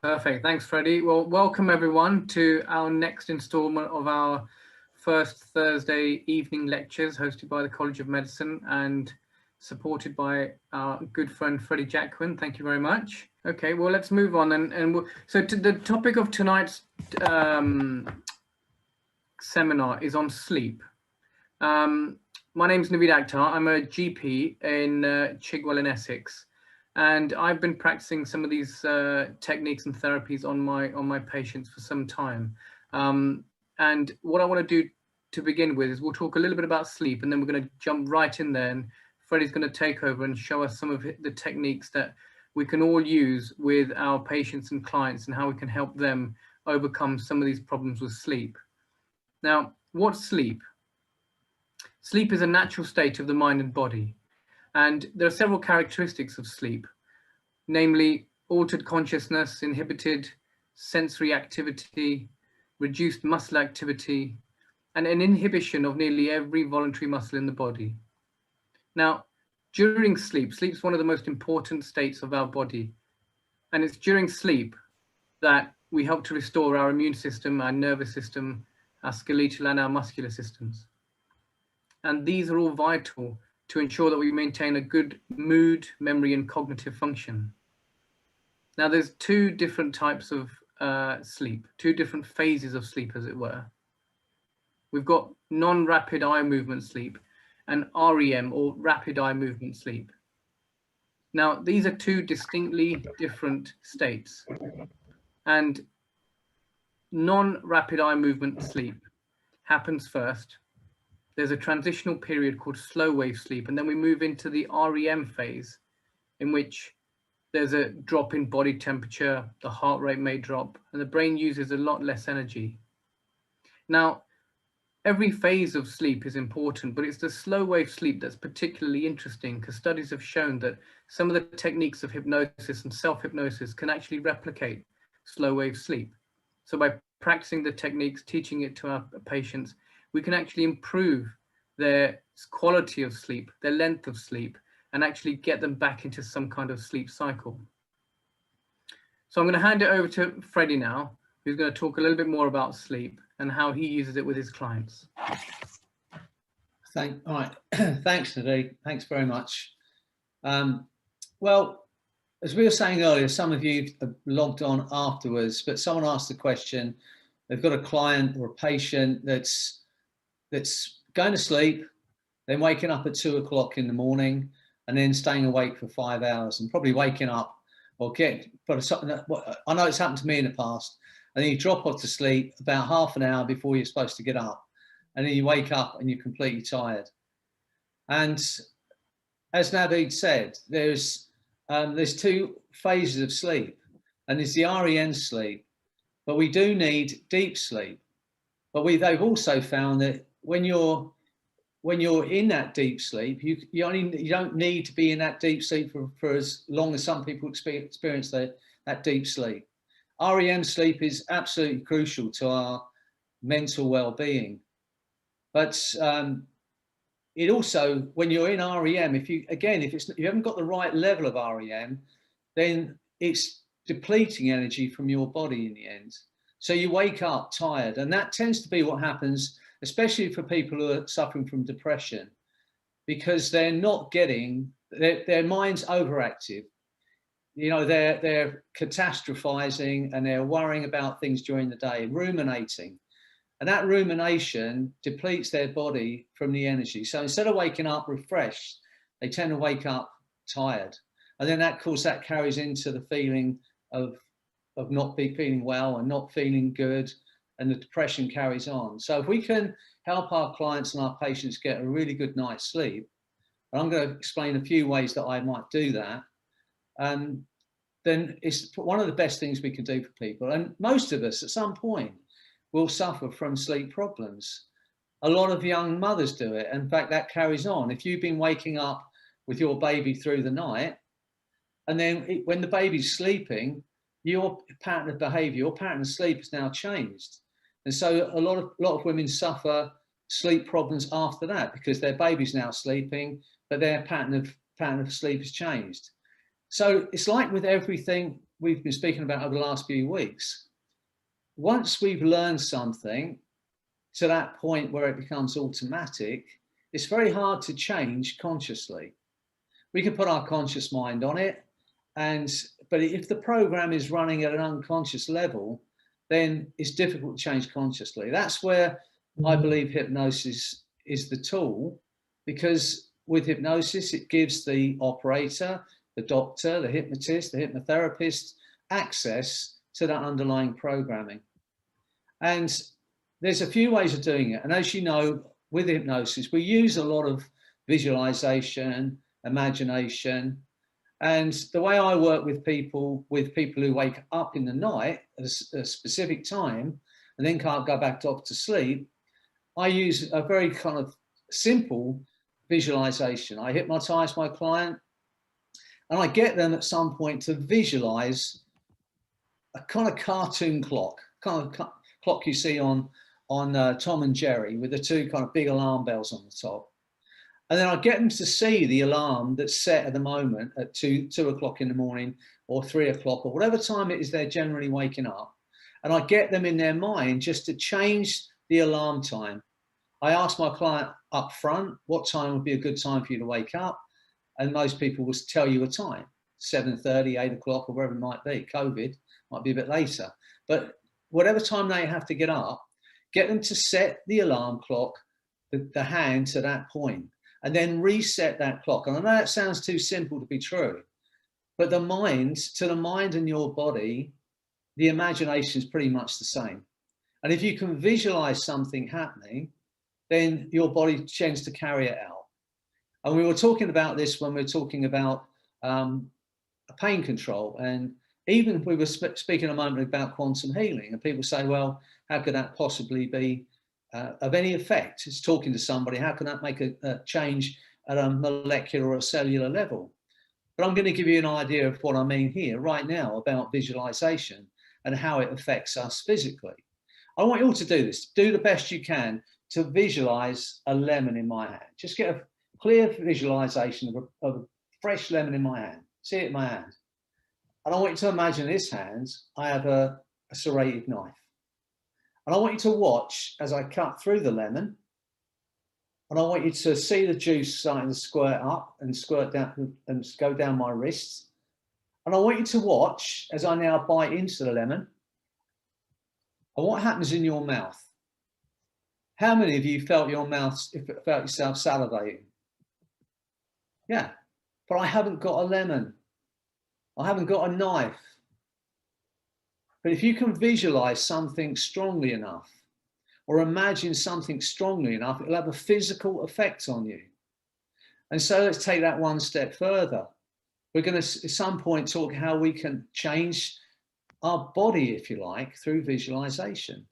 Perfect. Thanks, Freddie. Well, welcome everyone to our next installment of our first Thursday evening lectures hosted by the College of Medicine and supported by our good friend Freddy Jacquin. Thank you very much. Okay, well, let's move on. So to the topic of tonight's seminar is on sleep. My name is Naveed Akhtar. I'm a GP in Chigwell in Essex. And I've been practicing some of these techniques and therapies on my patients for some time. And what I want to do to begin with is we'll talk a little bit about sleep, and then we're going to jump right in there. And Freddie's going to take over and show us some of the techniques that we can all use with our patients and clients and how we can help them overcome some of these problems with sleep. Now, what's sleep? Sleep is a natural state of the mind and body. And there are several characteristics of sleep, namely altered consciousness, inhibited sensory activity, reduced muscle activity, and an inhibition of nearly every voluntary muscle in the body. Now, during sleep, sleep is one of the most important states of our body. And it's during sleep that we help to restore our immune system, our nervous system, our skeletal and our muscular systems. And these are all vital to ensure that we maintain a good mood, memory, and cognitive function. Now, there's two different types of sleep, two different phases of sleep, as it were. We've got non-rapid eye movement sleep and REM, or rapid eye movement sleep. Now, these are two distinctly different states. And non-rapid eye movement sleep happens first. There's a transitional period called slow wave sleep, and then we move into the REM phase, in which there's a drop in body temperature, the heart rate may drop, and the brain uses a lot less energy. Now, every phase of sleep is important, but it's the slow wave sleep that's particularly interesting, because studies have shown that some of the techniques of hypnosis and self-hypnosis can actually replicate slow wave sleep. So by practicing the techniques, teaching it to our patients, we can actually improve their quality of sleep, their length of sleep, and actually get them back into some kind of sleep cycle. So I'm going to hand it over to Freddie now, who's going to talk a little bit more about sleep and how he uses it with his clients. All right. Thanks, Nadeem. Thanks very much. Well, as we were saying earlier, some of you have logged on afterwards, but someone asked the question, they've got a client or a patient that's going to sleep, then waking up at 2 o'clock in the morning, and then staying awake for 5 hours, and probably waking up or I know it's happened to me in the past, and then you drop off to sleep about half an hour before you're supposed to get up, and then you wake up and you're completely tired. And as Naveed said, there's two phases of sleep, and there's the REM sleep, but we do need deep sleep. But they've also found that when you're in that deep sleep, you don't need to be in that deep sleep for as long as some people experience that deep sleep. REM sleep is absolutely crucial to our mental well-being. But it also, when you're in REM, if you haven't got the right level of REM, then it's depleting energy from your body in the end. So you wake up tired, and that tends to be what happens, especially for people who are suffering from depression, because they're not getting, their mind's overactive. You know, they're catastrophizing and they're worrying about things during the day, ruminating. And that rumination depletes their body from the energy. So instead of waking up refreshed, they tend to wake up tired. And then that, of course, that carries into the feeling of not feeling well and not feeling good, and the depression carries on. So if we can help our clients and our patients get a really good night's sleep, and I'm going to explain a few ways that I might do that, then it's one of the best things we can do for people. And most of us at some point will suffer from sleep problems. A lot of young mothers do it. In fact, that carries on. If you've been waking up with your baby through the night, and then when the baby's sleeping, your pattern of behavior, your pattern of sleep is now changed. And so a lot of women suffer sleep problems after that, because their baby's now sleeping, but their pattern of sleep has changed. So it's like with everything we've been speaking about over the last few weeks. Once we've learned something to that point where it becomes automatic, it's very hard to change consciously. We can put our conscious mind on it, but if the program is running at an unconscious level, then it's difficult to change consciously. That's where I believe hypnosis is the tool, because with hypnosis, it gives the operator, the doctor, the hypnotist, the hypnotherapist access to that underlying programming. And there's a few ways of doing it. And as you know, with hypnosis, we use a lot of visualization, imagination. And the way I work with people who wake up in the night at a specific time and then can't go back off to sleep, I use a very kind of simple visualization. I hypnotize my client and I get them at some point to visualize a kind of cartoon clock, kind of clock you see on Tom and Jerry, with the two kind of big alarm bells on the top. And then I get them to see the alarm that's set at the moment at 2 o'clock in the morning or 3 o'clock or whatever time it is they're generally waking up. And I get them in their mind just to change the alarm time. I ask my client up front, what time would be a good time for you to wake up? And most people will tell you a time, 7:30, 8 o'clock, or wherever it might be. COVID might be a bit later. But whatever time they have to get up, get them to set the alarm clock, the hand to that point, and then reset that clock. And I know that sounds too simple to be true, but to the mind and your body, the imagination is pretty much the same. And if you can visualize something happening, then your body tends to carry it out. And we were talking about this when we were talking about pain control. And even we were speaking a moment about quantum healing, and people say, well, how could that possibly be of any effect? It's talking to somebody, how can that make a change at a molecular or a cellular level? But I'm going to give you an idea of what I mean here right now about visualization and how it affects us physically. I want you all to do this. Do the best you can to visualize a lemon in my hand. Just get a clear visualization of a fresh lemon in my hand. See it in my hand. And I want you to imagine this hand, I have a serrated knife. And I want you to watch as I cut through the lemon. And I want you to see the juice starting to squirt up and squirt down and go down my wrists. And I want you to watch as I now bite into the lemon. And what happens in your mouth? How many of you felt yourself salivating? Yeah, but I haven't got a lemon. I haven't got a knife. But if you can visualize something strongly enough, or imagine something strongly enough, it'll have a physical effect on you. And so let's take that one step further. We're going to, at some point, talk how we can change our body, if you like, through visualization.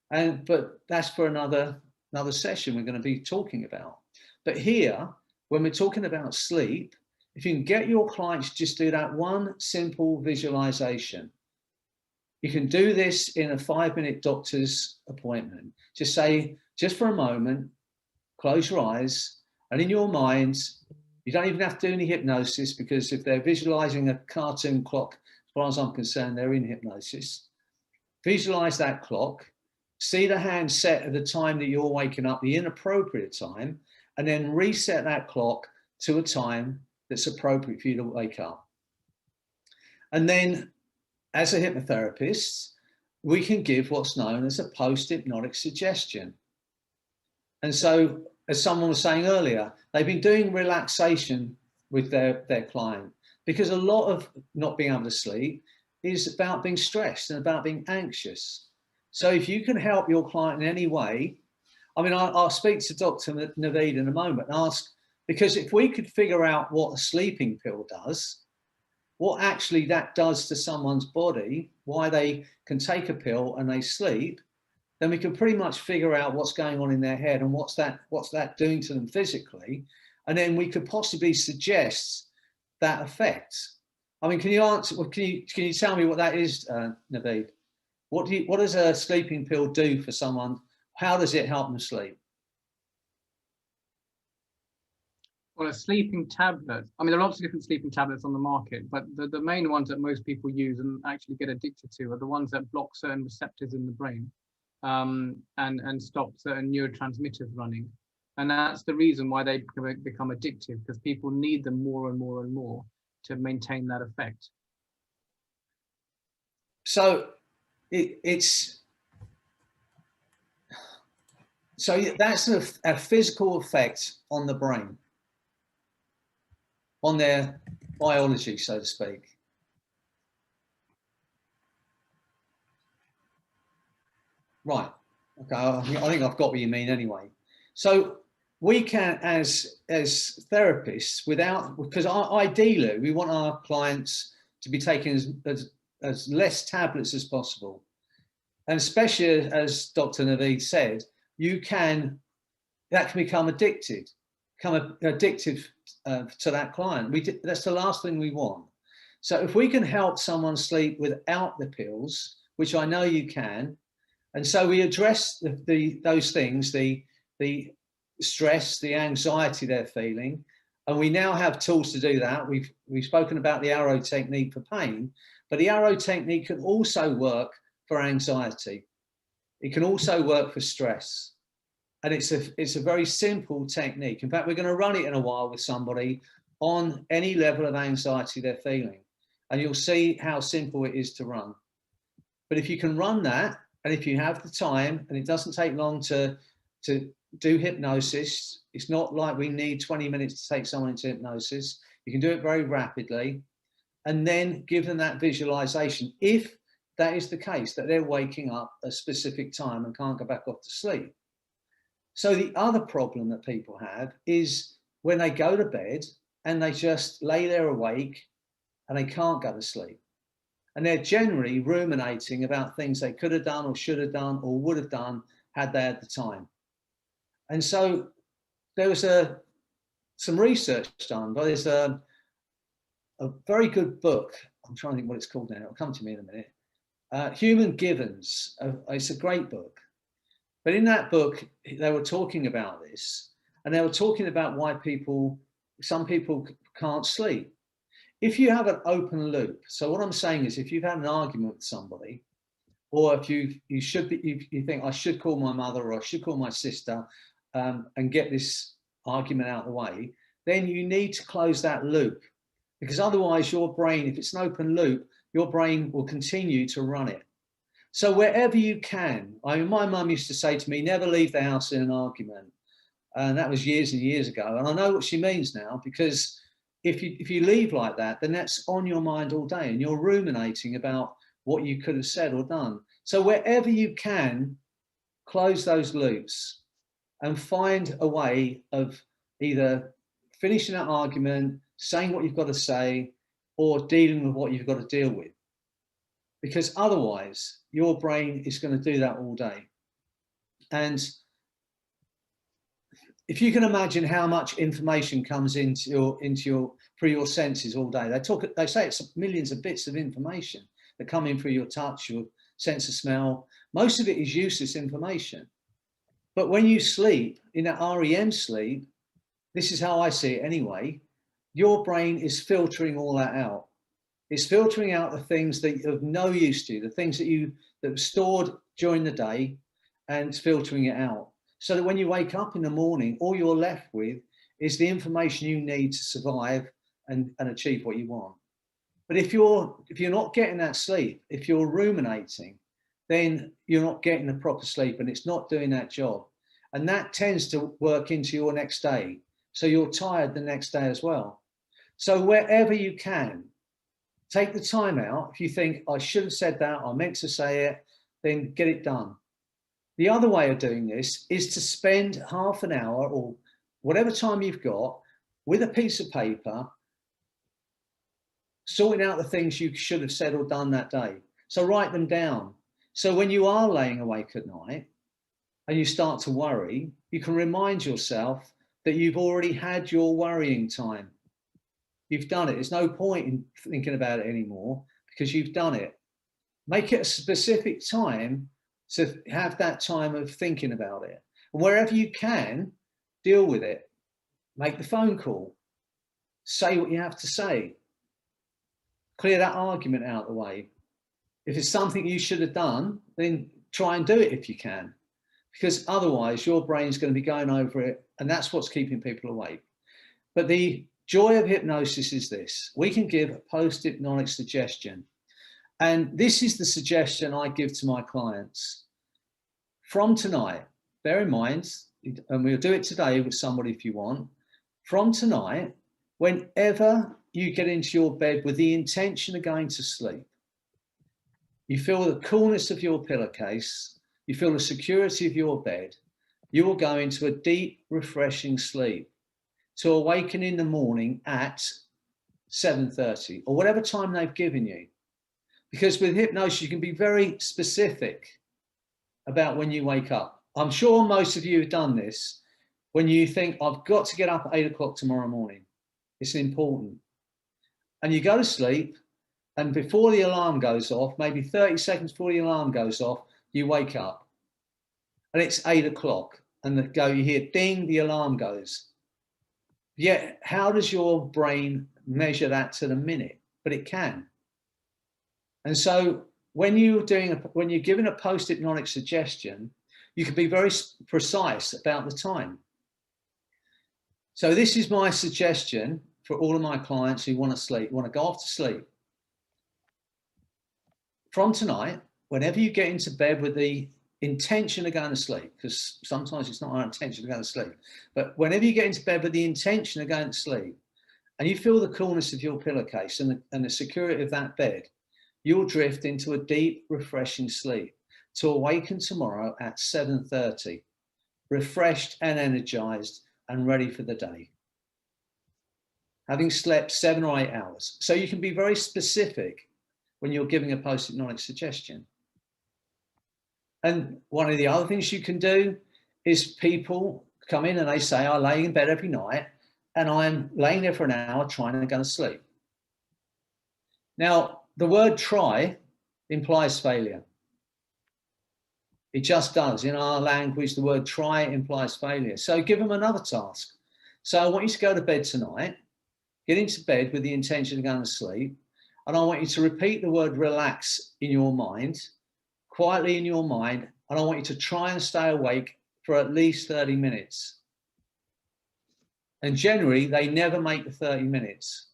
But that's for another session we're going to be talking about. But here, when we're talking about sleep, if you can get your clients just do that one simple visualization. You can do this in a 5-minute doctor's appointment. Just say, just for a moment, close your eyes, and in your mind, you don't even have to do any hypnosis, because if they're visualizing a cartoon clock, as far as I'm concerned, they're in hypnosis. Visualize that clock, see the hand set at the time that you're waking up, the inappropriate time, and then reset that clock to a time that's appropriate for you to wake up. And then, as a hypnotherapist, we can give what's known as a post-hypnotic suggestion. And so, as someone was saying earlier, they've been doing relaxation with their client, because a lot of not being able to sleep is about being stressed and about being anxious. So if you can help your client in any way, I mean, I'll speak to Dr. Naveed in a moment and ask, because if we could figure out what a sleeping pill does, what actually that does to someone's body, why they can take a pill and they sleep, then we can pretty much figure out what's going on in their head and what's that doing to them physically. And then we could possibly suggest that effect. I mean, can you tell me what that is, Naveed? What does a sleeping pill do for someone? How does it help them sleep? Well, a sleeping tablet. I mean, there are lots of different sleeping tablets on the market, but the main ones that most people use and actually get addicted to are the ones that block certain receptors in the brain, and stop certain neurotransmitters running. And that's the reason why they become addictive, because people need them more and more and more to maintain that effect. So that's a physical effect on the brain, on their biology, so to speak. Right. Okay. I think I've got what you mean anyway. So we can, as therapists, because ideally we want our clients to be taking as less tablets as possible, and especially as Dr. Naveed said, that can become addictive to that client. That's the last thing we want. So if we can help someone sleep without the pills, which I know you can, and so we address those things, the stress, the anxiety they're feeling, and we now have tools to do that. We've spoken about the arrow technique for pain, but the arrow technique can also work for anxiety. It can also work for stress. And it's a very simple technique. In fact, we're going to run it in a while with somebody on any level of anxiety they're feeling. And you'll see how simple it is to run. But if you can run that, and if you have the time, and it doesn't take long to do hypnosis, it's not like we need 20 minutes to take someone into hypnosis. You can do it very rapidly, and then give them that visualization. If that is the case, that they're waking up at a specific time and can't go back off to sleep. So the other problem that people have is when they go to bed and they just lay there awake and they can't go to sleep. And they're generally ruminating about things they could have done or should have done or would have done had they had the time. And so there was some research done, but there's a very good book. I'm trying to think what it's called now. It'll come to me in a minute. Human Givens. It's a great book. But in that book, they were talking about this, and they were talking about why some people can't sleep. If you have an open loop, so what I'm saying is, if you've had an argument with somebody, or if you think I should call my mother or I should call my sister and get this argument out of the way, then you need to close that loop, because otherwise your brain, if it's an open loop, your brain will continue to run it. So wherever you can, my mum used to say to me, never leave the house in an argument. And that was years and years ago. And I know what she means now, because if you leave like that, then that's on your mind all day and you're ruminating about what you could have said or done. So wherever you can, close those loops and find a way of either finishing that argument, saying what you've got to say, or dealing with what you've got to deal with. Because otherwise your brain is going to do that all day. And if you can imagine how much information comes through your senses all day, they say it's millions of bits of information that come in through your touch, your sense of smell. Most of it is useless information. But when you sleep, in that REM sleep, this is how I see it anyway, your brain is filtering all that out. It's filtering out the things that are of no use to you, the things that were stored during the day, and filtering it out. So that when you wake up in the morning, all you're left with is the information you need to survive and achieve what you want. But if you're not getting that sleep, if you're ruminating, then you're not getting the proper sleep and it's not doing that job. And that tends to work into your next day. So you're tired the next day as well. So wherever you can, take the time out. If you think, I should have said that, I meant to say it, then get it done. The other way of doing this is to spend half an hour or whatever time you've got with a piece of paper, sorting out the things you should have said or done that day. So write them down. So when you are laying awake at night and you start to worry, you can remind yourself that you've already had your worrying time. You've done it. There's no point in thinking about it anymore because you've done it. Make it a specific time to have that time of thinking about it. And wherever you can, deal with it. make the phone call, say what you have to say, clear that argument out of the way. If it's something you should have done, then try and do it if you can, because otherwise your brain's going to be going over it, and that's what's keeping people awake. But the joy of hypnosis is this: we can give a post-hypnotic suggestion. And this is the suggestion I give to my clients. From tonight, bear in mind, and we'll do it today with somebody if you want, from tonight, whenever you get into your bed with the intention of going to sleep, you feel the coolness of your pillowcase, you feel the security of your bed, you will go into a deep, refreshing sleep to awaken in the morning at 7:30 or whatever time they've given you. Because with hypnosis, you can be very specific about when you wake up. I'm sure most of you have done this when you think, I've got to get up at 8 o'clock tomorrow morning. It's important. And you go to sleep, and before the alarm goes off, maybe 30 seconds before the alarm goes off, you wake up. And it's 8 o'clock, and you hear ding, the alarm goes. Yet, how does your brain measure that to the minute? But it can. And so when you're giving a post-hypnotic suggestion, you can be very precise about the time. So this is my suggestion for all of my clients who want to sleep, want to go off to sleep. From tonight, whenever you get into bed with the intention of going to sleep, because sometimes it's not our intention to go to sleep, but whenever you get into bed with the intention of going to sleep, and you feel the coolness of your pillowcase and the security of that bed, you'll drift into a deep, refreshing sleep to awaken tomorrow at 7:30, refreshed and energized and ready for the day, having slept 7 or 8 hours. So you can be very specific when you're giving a post-hypnotic suggestion. And one of the other things you can do is people come in and they say, I lay in bed every night and I'm laying there for an hour trying to go to sleep. Now, the word try implies failure. It just does. In our language, the word try implies failure. So give them another task. So I want you to go to bed tonight, get into bed with the intention of going to sleep, and I want you to repeat the word relax in your mind, quietly in your mind, and I want you to try and stay awake for at least 30 minutes. And generally, they never make the 30 minutes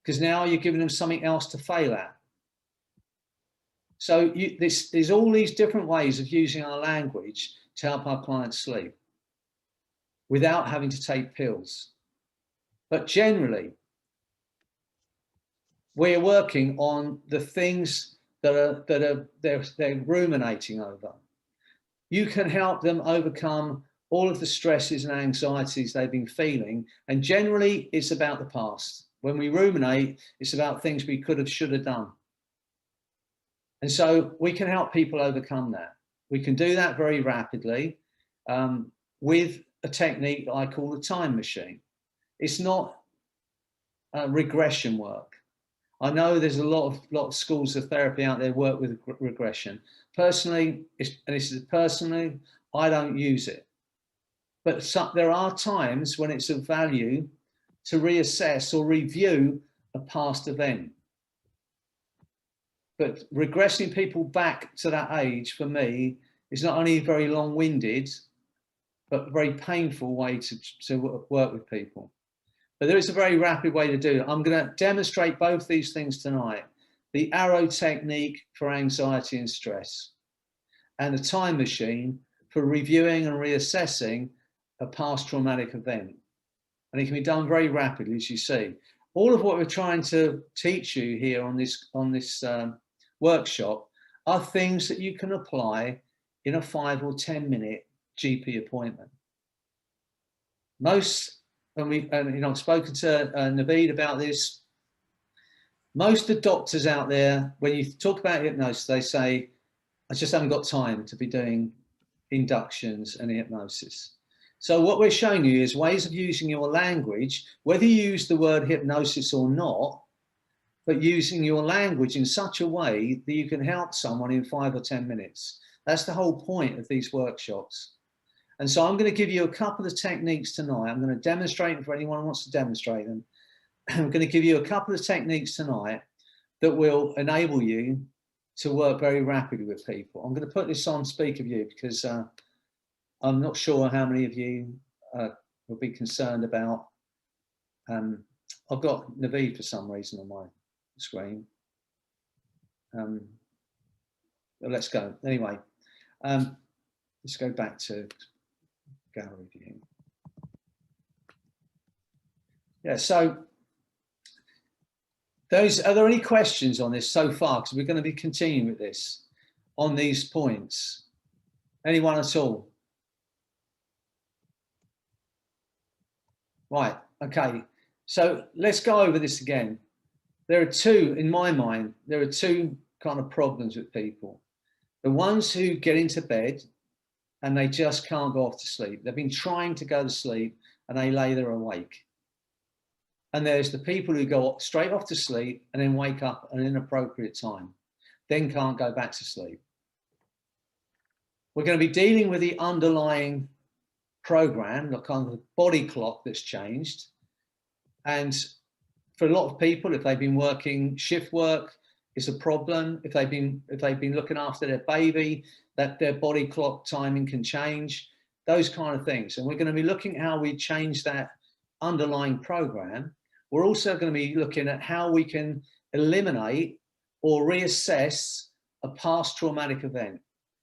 because now you're giving them something else to fail at. So there's all these different ways of using our language to help our clients sleep without having to take pills. But generally, we're working on the things that they're ruminating over. You can help them overcome all of the stresses and anxieties they've been feeling. And generally, it's about the past. When we ruminate, it's about things we could have, should have done. And so we can help people overcome that. We can do that very rapidly with a technique that I call the time machine. It's not regression work. I know there's a lot of schools of therapy out there work with regression. Personally, I don't use it. But there are times when it's of value to reassess or review a past event. But regressing people back to that age, for me, is not only very long-winded, but a very painful way to work with people. But there is a very rapid way to do it. I'm going to demonstrate both these things tonight. The arrow technique for anxiety and stress, and the time machine for reviewing and reassessing a past traumatic event. And it can be done very rapidly, as you see. All of what we're trying to teach you here on this workshop are things that you can apply in a 5 or 10 minute GP appointment. I've spoken to Naveed about this. Most of the doctors out there, when you talk about hypnosis, they say, I just haven't got time to be doing inductions and hypnosis. So what we're showing you is ways of using your language, whether you use the word hypnosis or not, but using your language in such a way that you can help someone in 5 or 10 minutes. That's the whole point of these workshops. And so I'm going to give you a couple of techniques tonight. I'm going to demonstrate them for anyone who wants to demonstrate them. I'm going to give you a couple of techniques tonight that will enable you to work very rapidly with people. I'm going to put this on speaker view because I'm not sure how many of you will be concerned about. I've got Naveed for some reason on my screen. Let's go. Anyway, let's go back to gallery view. Yeah, so are there any questions on this so far? Because we're going to be continuing with this on these points. Anyone at all? Right, okay. So let's go over this again. There are two, in my mind, there are two kind of problems with people. The ones who get into bed and they just can't go off to sleep. They've been trying to go to sleep and they lay there awake. And there's the people who go straight off to sleep and then wake up at an inappropriate time, then can't go back to sleep. We're going to be dealing with the underlying program, the kind of body clock that's changed. And for a lot of people, if they've been working shift work, it's a problem. If they've been looking after their baby, that their body clock timing can change, those kind of things. And we're going to be looking at how we change that underlying program. We're also going to be looking at how we can eliminate or reassess a past traumatic event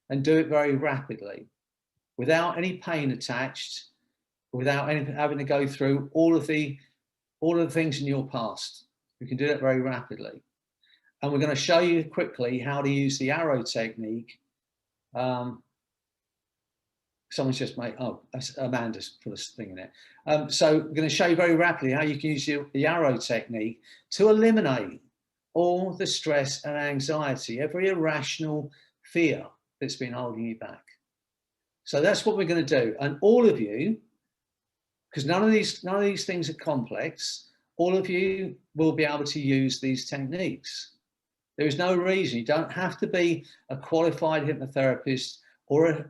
and do it very rapidly without any pain attached, without having to go through all of the things in your past. We can do that very rapidly. And we're going to show you quickly how to use the arrow technique. Someone's just made, oh, Amanda's put a thing in there. So we're going to show you very rapidly how you can use the arrow technique to eliminate all the stress and anxiety, every irrational fear that's been holding you back. So that's what we're going to do. And all of you, because none of these things are complex, all of you will be able to use these techniques. There is no reason. You don't have to be a qualified hypnotherapist or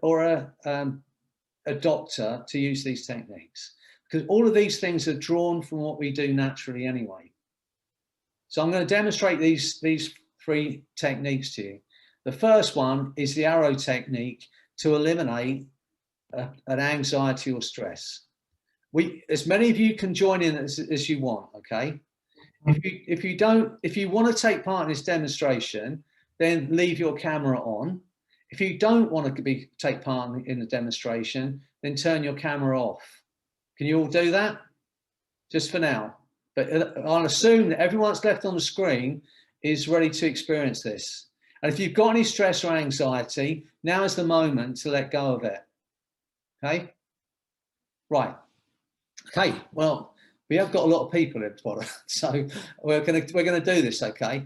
a doctor to use these techniques, because all of these things are drawn from what we do naturally anyway. So I'm going to demonstrate these three techniques to you. The first one is the arrow technique to eliminate an anxiety or stress. As many of you can join in as you want, okay? If you want to take part in this demonstration, then leave your camera on. If you don't want to take part in the demonstration, then turn your camera off. Can you all do that? Just for now. But I'll assume that everyone that's left on the screen is ready to experience this. And if you've got any stress or anxiety, now is the moment to let go of it. Okay? Right. Okay, well, we have got a lot of people in Potter, so we're gonna do this, okay?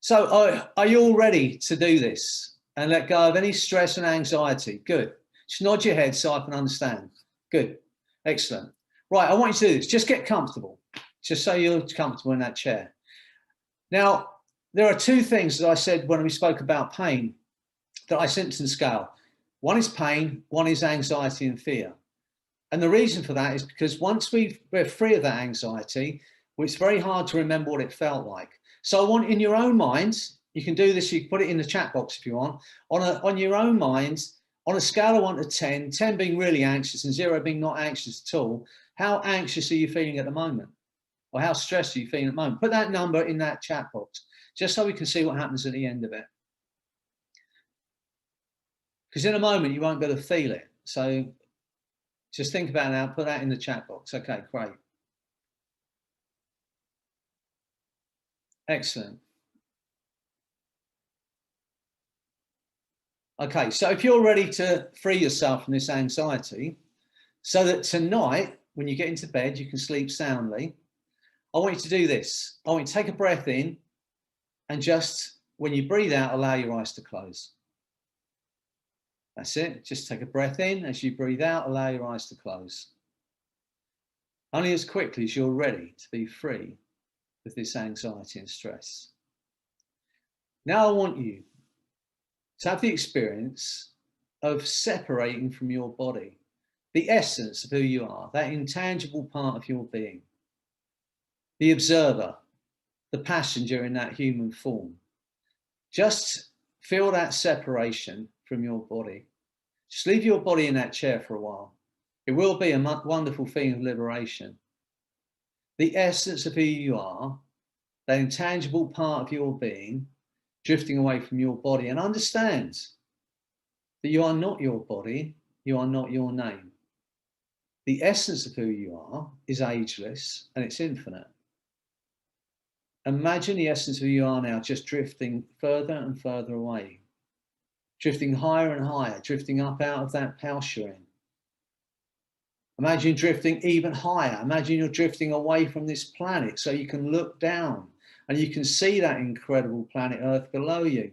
So are you all ready to do this and let go of any stress and anxiety? Good. Just nod your head so I can understand. Good. Excellent. Right, I want you to do this. Just get comfortable, just so you're comfortable in that chair. Now, there are two things that I said when we spoke about pain that I symptom scale. One is pain, one is anxiety and fear. And the reason for that is because once we're free of that anxiety, it's very hard to remember what it felt like. So I want, in your own minds, you can do this, you can put it in the chat box if you want, on your own minds, on a scale of 1 to 10, 10 being really anxious and 0 being not anxious at all, how anxious are you feeling at the moment? Or how stressed are you feeling at the moment? Put that number in that chat box, just so we can see what happens at the end of it. Because in a moment, you won't be able to feel it. So just think about it now, put that in the chat box. Okay, great. Excellent. Okay, so if you're ready to free yourself from this anxiety, so that tonight, when you get into bed, you can sleep soundly, I want you to do this. I want you to take a breath in and just, when you breathe out, allow your eyes to close. That's it. Just take a breath in. As you breathe out, allow your eyes to close. Only as quickly as you're ready to be free with this anxiety and stress. Now I want you to have the experience of separating from your body. the essence of who you are, that intangible part of your being, the observer, the passenger in that human form. Just feel that separation from your body. Just leave your body in that chair for a while. It will be a wonderful feeling of liberation. The essence of who you are, that intangible part of your being, drifting away from your body, and understand that you are not your body, you are not your name. The essence of who you are is ageless and it's infinite. Imagine the essence of who you are now just drifting further and further away, drifting higher and higher, drifting up out of that house you're in. Imagine drifting even higher. Imagine you're drifting away from this planet so you can look down and you can see that incredible planet Earth below you.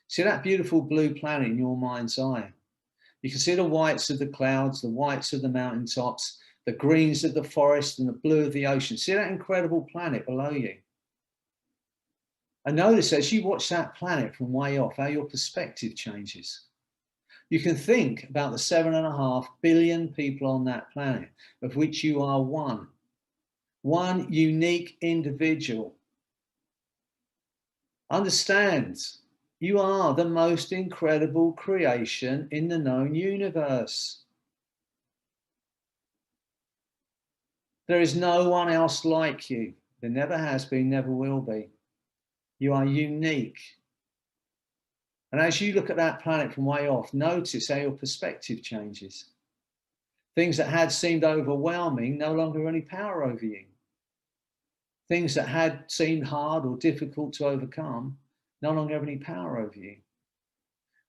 See that beautiful blue planet in your mind's eye. You can see the whites of the clouds, the whites of the mountaintops, the greens of the forest and the blue of the ocean. See that incredible planet below you. And notice as you watch that planet from way off, how your perspective changes. You can think about the 7.5 billion people on that planet, of which you are one unique individual. Understand, you are the most incredible creation in the known universe. There is no one else like you. There never has been, never will be. You are unique. And as you look at that planet from way off, notice how your perspective changes. Things that had seemed overwhelming no longer have any power over you. Things that had seemed hard or difficult to overcome no longer have any power over you.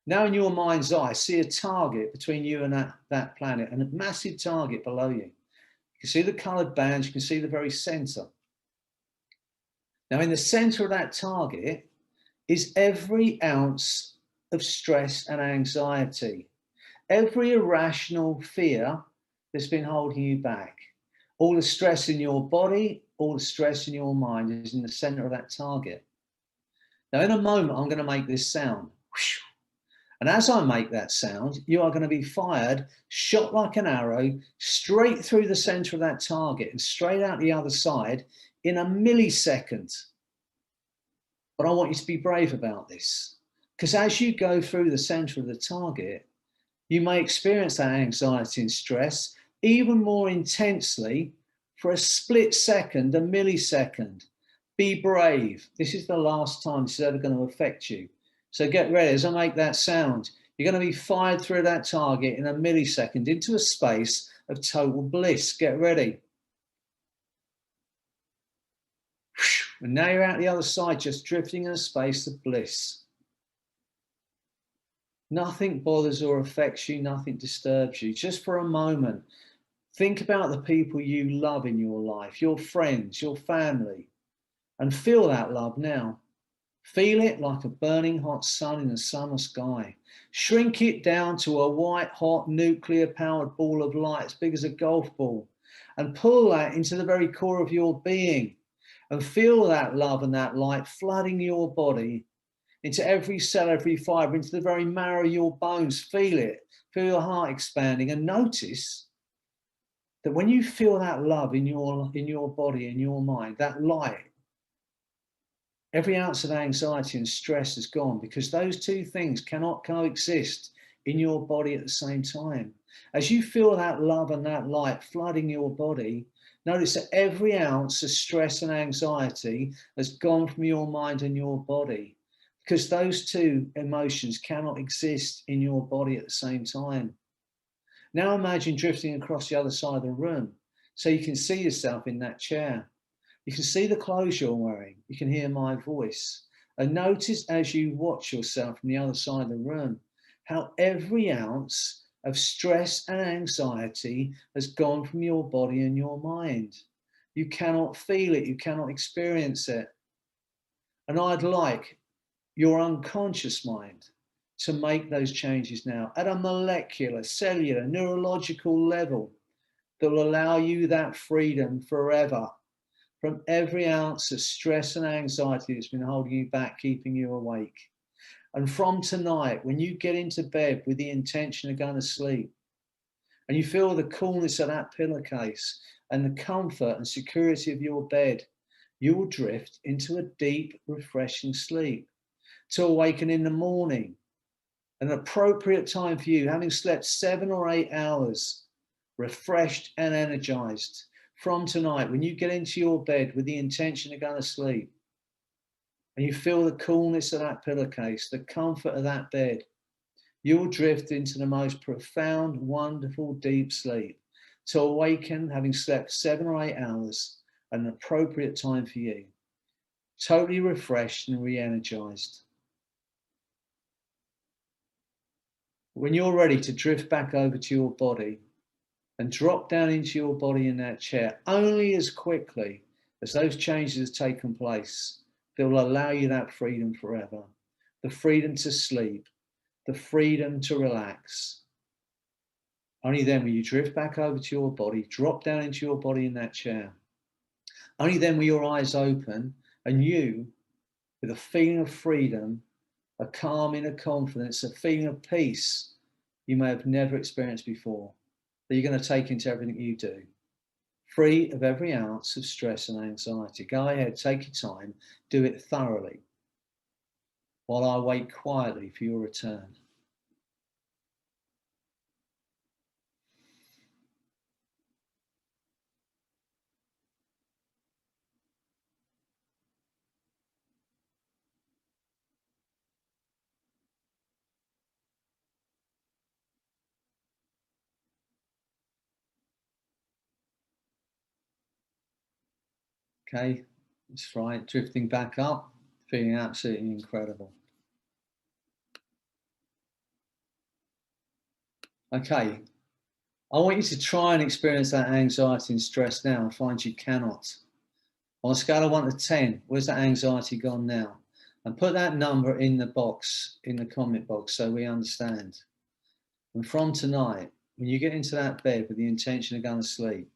Now in your mind's eye, see a target between you and that planet, and a massive target below you. You can see the coloured bands, you can see the very centre. Now in the centre of that target is every ounce of stress and anxiety, every irrational fear that's been holding you back. All the stress in your body, all the stress in your mind is in the centre of that target. Now in a moment, I'm going to make this sound. And as I make that sound, you are going to be fired, shot like an arrow, straight through the centre of that target and straight out the other side in a millisecond. But I want you to be brave about this, because as you go through the centre of the target, you may experience that anxiety and stress even more intensely for a split second, a millisecond. Be brave. This is the last time this is ever going to affect you. So get ready. As I make that sound, you're going to be fired through that target in a millisecond into a space of total bliss. Get ready. And now you're out the other side, just drifting in a space of bliss. Nothing bothers or affects you, nothing disturbs you. Just for a moment, think about the people you love in your life, your friends, your family, and feel that love now. Feel it like a burning hot sun in a summer sky. Shrink it down to a white hot nuclear powered ball of light as big as a golf ball, and pull that into the very core of your being. And feel that love and that light flooding your body into every cell, every fibre, into the very marrow of your bones. Feel it. Feel your heart expanding. And notice that when you feel that love in your body, in your mind, that light, every ounce of anxiety and stress is gone, because those two things cannot coexist in your body at the same time. As you feel that love and that light flooding your body, notice that every ounce of stress and anxiety has gone from your mind and your body, because those two emotions cannot exist in your body at the same time. Now imagine drifting across the other side of the room so you can see yourself in that chair. You can see the clothes you're wearing. You can hear my voice. And notice as you watch yourself from the other side of the room, how every ounce of stress and anxiety has gone from your body and your mind. You cannot feel it. You cannot experience it. And I'd like your unconscious mind to make those changes now at a molecular, cellular, neurological level that will allow you that freedom forever from every ounce of stress and anxiety that's been holding you back, keeping you awake. And from tonight, when you get into bed with the intention of going to sleep, and you feel the coolness of that pillowcase and the comfort and security of your bed, you will drift into a deep, refreshing sleep to awaken in the morning. An appropriate time for you, having slept 7 or 8 hours, refreshed and energized from tonight, when you get into your bed with the intention of going to sleep, and you feel the coolness of that pillowcase, the comfort of that bed, you will drift into the most profound, wonderful, deep sleep to awaken, having slept 7 or 8 hours, at an appropriate time for you, totally refreshed and re-energized. When you're ready to drift back over to your body and drop down into your body in that chair, only as quickly as those changes have taken place, that will allow you that freedom forever, the freedom to sleep, the freedom to relax. Only then will you drift back over to your body, drop down into your body in that chair. Only then will your eyes open, and you, with a feeling of freedom, a calm inner confidence, a feeling of peace you may have never experienced before, that you're going to take into everything you do, free of every ounce of stress and anxiety. Go ahead, take your time, do it thoroughly, while I wait quietly for your return. Okay, that's right, drifting back up, feeling absolutely incredible. Okay, I want you to try and experience that anxiety and stress now and find you cannot. On a scale of 1 to 10, where's that anxiety gone now? And put that number in the box, in the comment box, so we understand. And from tonight, when you get into that bed with the intention of going to sleep,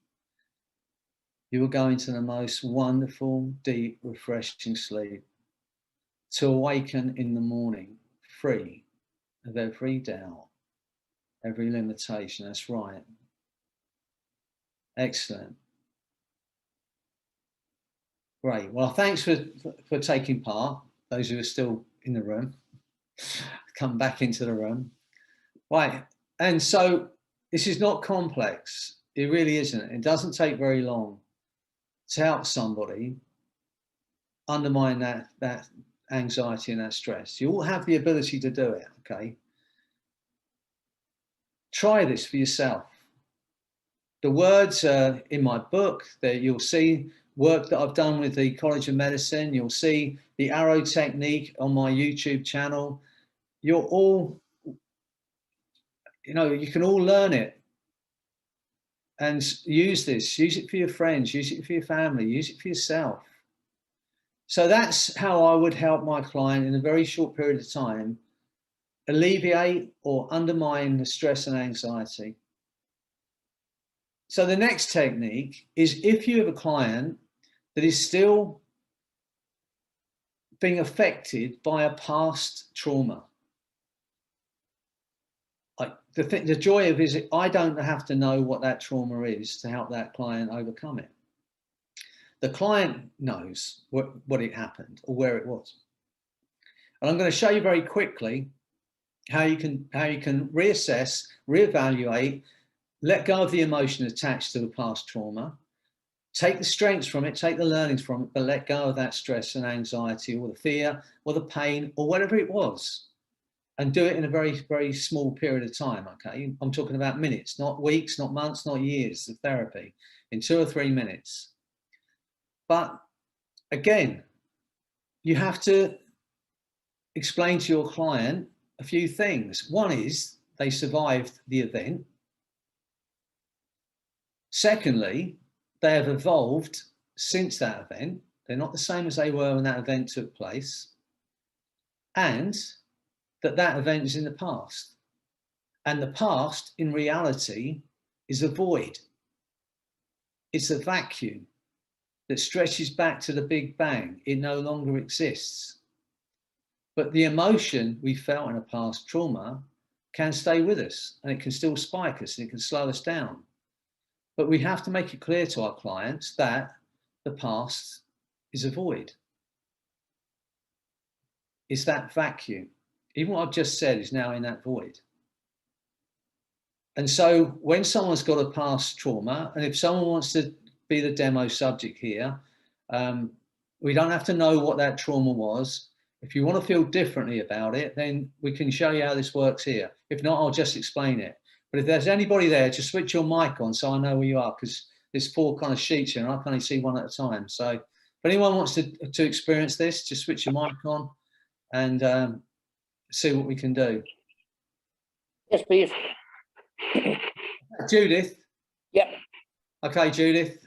you will go into the most wonderful, deep, refreshing sleep to awaken in the morning, free of every doubt, every limitation. That's right. Excellent. Great. Well, thanks for taking part. Those who are still in the room, come back into the room. Right. And so this is not complex. It really isn't. It doesn't take very long to help somebody undermine that anxiety and that stress. You all have the ability to do it, okay? Try this for yourself. The words are in my book, that you'll see work that I've done with the College of Medicine. You'll see the arrow technique on my YouTube channel. You're all, you can all learn it and use this. Use it for your friends, use it for your family, use it for yourself. So that's how I would help my client in a very short period of time alleviate or undermine the stress and anxiety. So the next technique is, if you have a client that is still being affected by a past trauma, like the joy of it is, I don't have to know what that trauma is to help that client overcome it. The client knows what it happened or where it was. And I'm going to show you very quickly how you can reassess, reevaluate, let go of the emotion attached to the past trauma, take the strengths from it, take the learnings from it, but let go of that stress and anxiety or the fear or the pain or whatever it was, and do it in a very, very small period of time, okay? I'm talking about minutes, not weeks, not months, not years of therapy, in 2 or 3 minutes. But again, you have to explain to your client a few things. One is they survived the event. Secondly, they have evolved since that event. They're not the same as they were when that event took place. And that event is in the past. And the past, in reality, is a void. It's a vacuum that stretches back to the Big Bang. It no longer exists. But the emotion we felt in a past trauma can stay with us, and it can still spike us and it can slow us down. But we have to make it clear to our clients that the past is a void. It's that vacuum. Even what I've just said is now in that void. And so when someone's got a past trauma, and if someone wants to be the demo subject here, we don't have to know what that trauma was. If you want to feel differently about it, then we can show you how this works here. If not, I'll just explain it. But if there's anybody there, just switch your mic on so I know where you are, because there's 4 kind of sheets here and I can only see one at a time. So if anyone wants to experience this, just switch your mic on and see what we can do. Yes, please. Judith? Yep. Okay, Judith.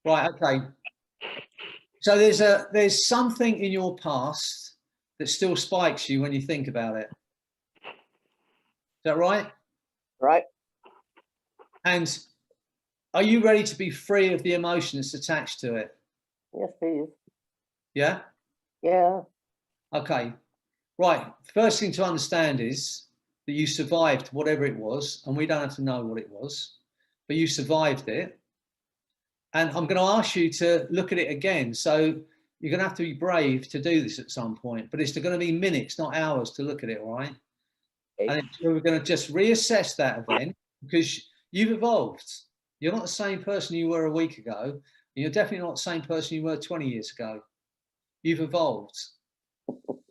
Right, okay. So there's something in your past that still spikes you when you think about it. Is that right? Right. And are you ready to be free of the emotion that's attached to it? Yes, please. Yeah? Yeah. Okay. Right. First thing to understand is that you survived whatever it was, and we don't have to know what it was, but you survived it. And I'm going to ask you to look at it again. So you're going to have to be brave to do this at some point, but it's going to be minutes, not hours, to look at it, all right? Okay. And we're going to just reassess that event, because you've evolved. You're not the same person you were a week ago. And you're definitely not the same person you were 20 years ago. You've evolved.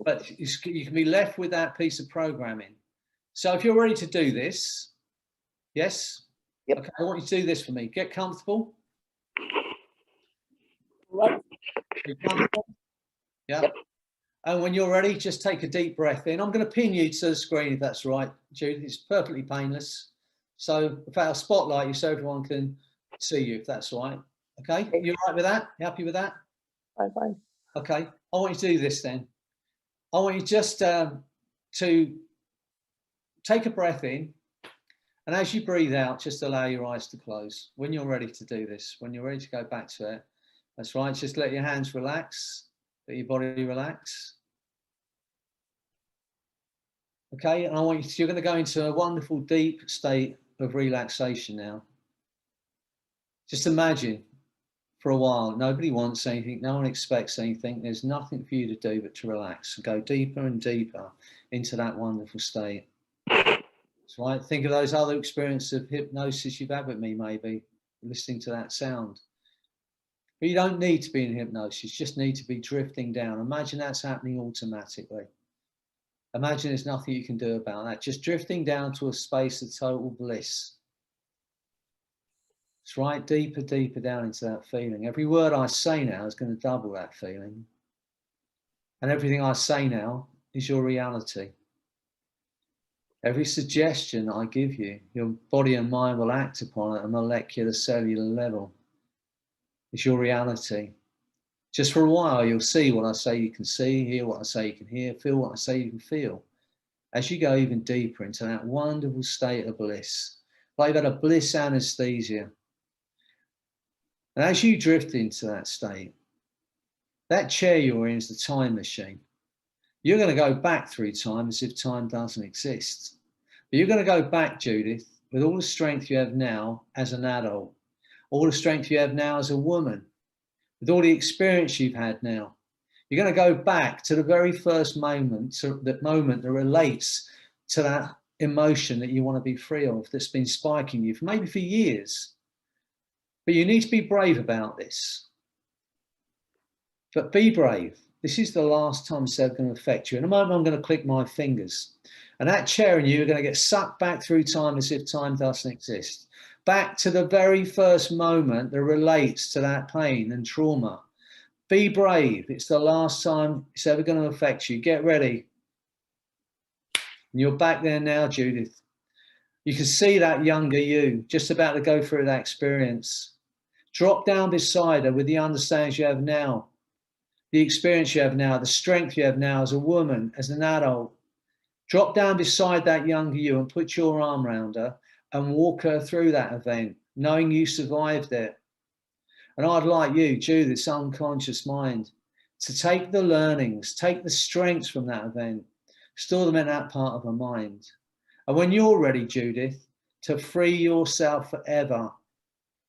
But you can be left with that piece of programming. So if you're ready to do this, yes? Yep. Okay, I want you to do this for me. Get comfortable. Right. Get comfortable. Yeah. Yep. And when you're ready, just take a deep breath in. I'm going to pin you to the screen if that's right, Judith. It's perfectly painless. So in fact, I'll spotlight you so everyone can see you if that's right. Okay, you all right with that? You happy with that? I'm fine. Okay, I want you to do this then. I want you just to take a breath in, and as you breathe out, just allow your eyes to close. When you're ready to do this, when you're ready to go back to it, that's right, just let your hands relax, let your body relax. Okay, and I want you to, you're going to go into a wonderful deep state of relaxation now. Just imagine for a while, nobody wants anything, no one expects anything, there's nothing for you to do but to relax and go deeper and deeper into that wonderful state. That's right, think of those other experiences of hypnosis you've had with me, maybe, listening to that sound. But you don't need to be in hypnosis, you just need to be drifting down. Imagine that's happening automatically. Imagine there's nothing you can do about that, just drifting down to a space of total bliss. It's right, deeper, deeper down into that feeling. Every word I say now is going to double that feeling. And everything I say now is your reality. Every suggestion I give you, your body and mind will act upon at a molecular, cellular level. It's your reality. Just for a while, you'll see what I say you can see, hear what I say you can hear, feel what I say you can feel. As you go even deeper into that wonderful state of bliss, like you've had a bliss anesthesia. And as you drift into that state, that chair you're in is the time machine. You're going to go back through time as if time doesn't exist. But you're going to go back, Judith, with all the strength you have now as an adult, all the strength you have now as a woman, with all the experience you've had now. You're going to go back to the very first moment, to that moment that relates to that emotion that you want to be free of, that's been spiking you for maybe for years. But you need to be brave about this. But be brave. This is the last time it's ever going to affect you. In a moment, I'm going to click my fingers. And that chair and you are going to get sucked back through time as if time doesn't exist. Back to the very first moment that relates to that pain and trauma. Be brave. It's the last time it's ever going to affect you. Get ready. And you're back there now, Judith. You can see that younger you just about to go through that experience. Drop down beside her with the understanding you have now, the experience you have now, the strength you have now as a woman, as an adult. Drop down beside that younger you and put your arm around her and walk her through that event, knowing you survived it. And I'd like you, Judith's unconscious mind, to take the learnings, take the strengths from that event, store them in that part of her mind, And when you're ready, Judith, to free yourself forever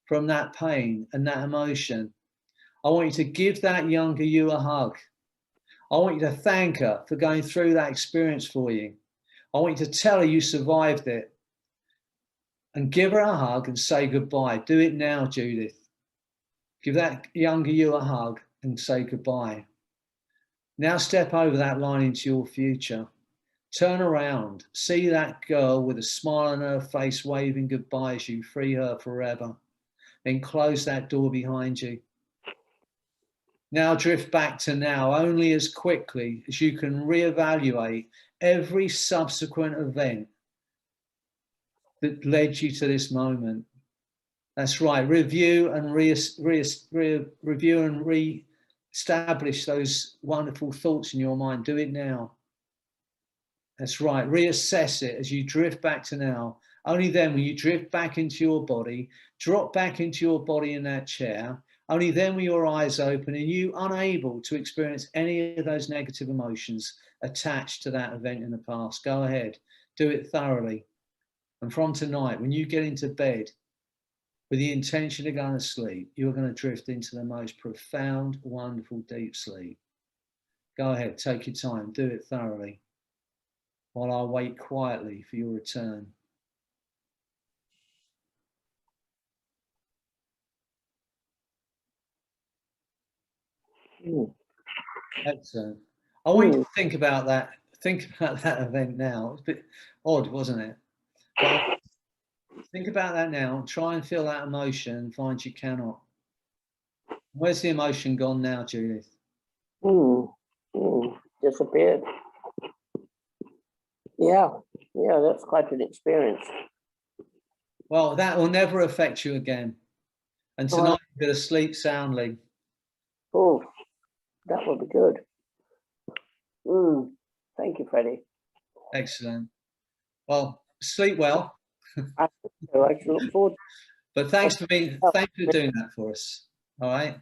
from that pain and that emotion, I want you to give that younger you a hug. I want you to thank her for going through that experience for you. I want you to tell her you survived it, and give her a hug and say goodbye. Do it now, Judith. Give that younger you a hug and say goodbye. Now step over that line into your future. Turn around, see that girl with a smile on her face waving goodbye as you free her forever. Then close that door behind you. Now drift back to now only as quickly as you can reevaluate every subsequent event that led you to this moment. That's right. Review and re-establish those wonderful thoughts in your mind. Do it now. That's right. Reassess it as you drift back to now. Only then, when you drift back into your body, drop back into your body in that chair, only then were your eyes open and you unable to experience any of those negative emotions attached to that event in the past. Go ahead. Do it thoroughly. And from tonight, when you get into bed with the intention of going to sleep, you're going to drift into the most profound, wonderful, deep sleep. Go ahead, take your time, do it thoroughly, while I wait quietly for your return. Excellent. I want you to think about that. Think about that event now. It's a bit odd, wasn't it? But think about that now. Try and feel that emotion and find you cannot. Where's the emotion gone now, Judith? Disappeared. Yeah, that's quite an experience. Well, that will never affect you again. And tonight you're going to sleep soundly. Oh, that would be good. Thank you, Freddie. Excellent. Well, sleep well. I should look forward. But thanks for doing that for us. All right.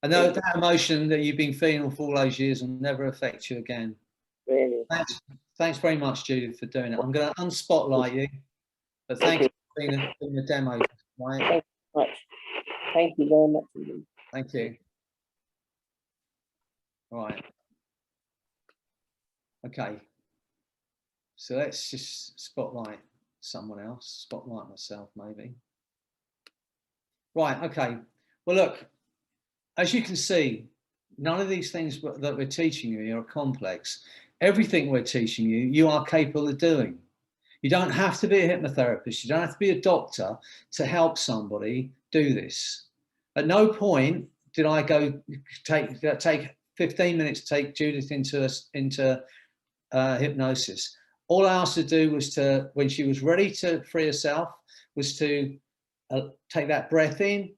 I know that emotion that you've been feeling for all those years will never affect you again. Really. Thanks very much, Judith, for doing it. I'm going to unspotlight you, but thank you for being the demo. Right? Thank you much. Thank you very much indeed. Thank you. All right. Okay. So let's just spotlight someone else. Spotlight myself, maybe. Right. Okay. Well, look, as you can see, none of these things that we're teaching you are complex. Everything we're teaching you, you are capable of doing. You don't have to be a hypnotherapist. You don't have to be a doctor to help somebody do this. At no point did I go take 15 minutes to take Judith into hypnosis. All I asked her to do was to, when she was ready to free herself, was to take that breath in,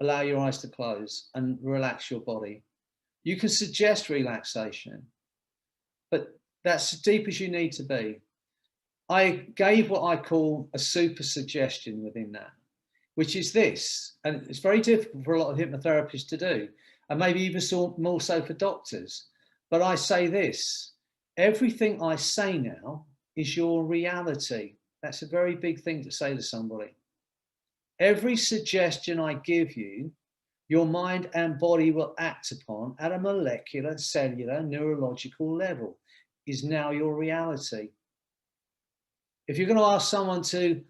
allow your eyes to close and relax your body. You can suggest relaxation, but that's as deep as you need to be. I gave what I call a super suggestion within that, which is this, and it's very difficult for a lot of hypnotherapists to do, and maybe even more so for doctors. But I say this, everything I say now is your reality. That's a very big thing to say to somebody. Every suggestion I give you, your mind and body will act upon at a molecular, cellular, neurological level, is now your reality. If you're going to ask someone to